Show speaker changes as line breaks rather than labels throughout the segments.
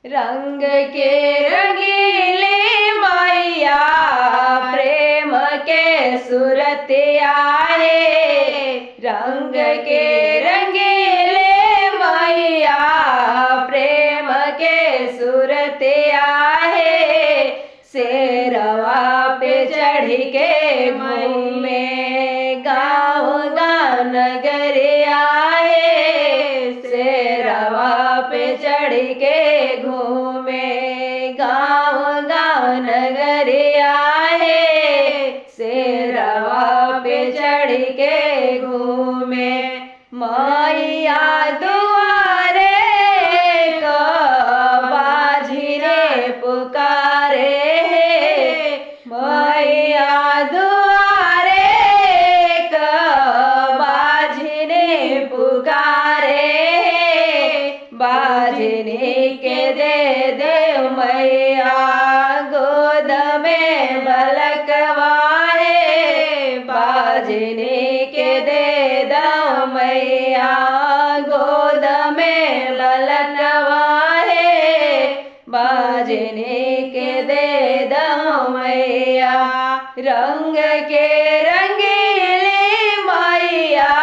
रंग के रंगीले मैया प्रेम के सुरतिया है। रंग के रंगीले मैया प्रेम के सुरतिया है। शेरवा पे चढ़ के घूमे गाँव गाँव नगरिया है। शेरवा पे चढ़ के घूमे गाँव गाँव नगरिया है। शेरवा पे चढ़ के घूमे मैया दुआरे को बाझी रे पुकारे है। मैया दुआरे को बाझी रे पुकारे है। बाझनी के दे दे मैया गोद में बलकवा है। बाझनी के दे दो मैया गोद में बलकवा है। बाझनी के दे दो मैया रंग के रंगीले मैया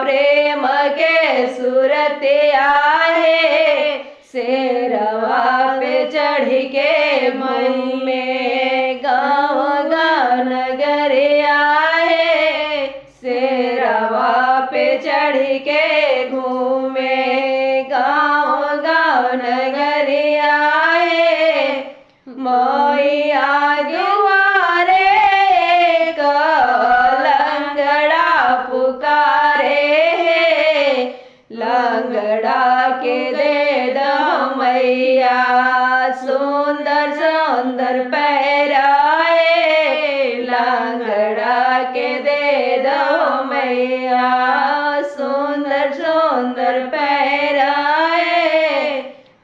प्रेम के सुरतिया है। शेरवा पे चढ़ के घूमे गाँव गाँव नगरिया है। शेरवा पे चढ़ के घूमे गाँव गाँव नगरिया है। मैया दुआरे को लंगड़ा पुकारे है। लंगड़ा के दे दो मैया सुंदर सुंदर पैराए। लंगड़ा के दे दो मैया सुंदर सुंदर पैराए।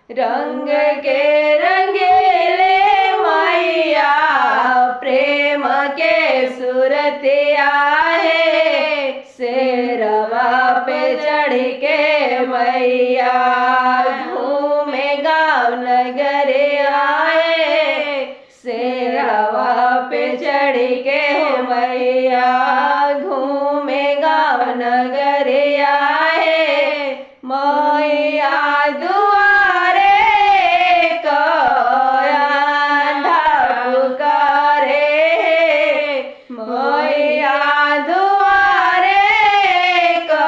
रंग के रंगीले मैया प्रेम के सुरतिया है। शेरवा पे चढ़ के मैया घूमे गाँव नगरिया है। शेरवा पे चढ़ के मैया घूमे गाँव नगरिया है। मैया दुआरे को अंधा पुकारे है। मैया दुआरे को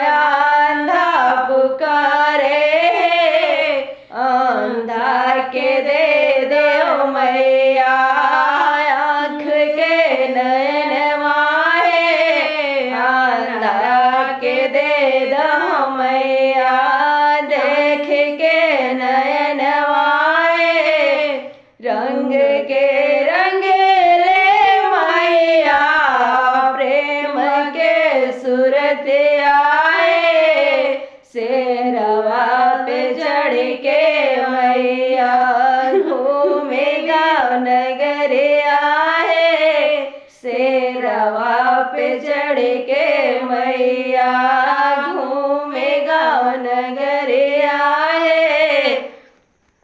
अंधा पुकारे है। अंधा के दे दो मैया आँख के नयनवा है। अंधा के दे दो मैया देख के नयनवा है। रंग के रंगीले मैया प्रेम के सुरतिया है। शेरवा पे चढ़ के मैया घूमे गाँव नगरिया है। शेरवा पे चढ़ के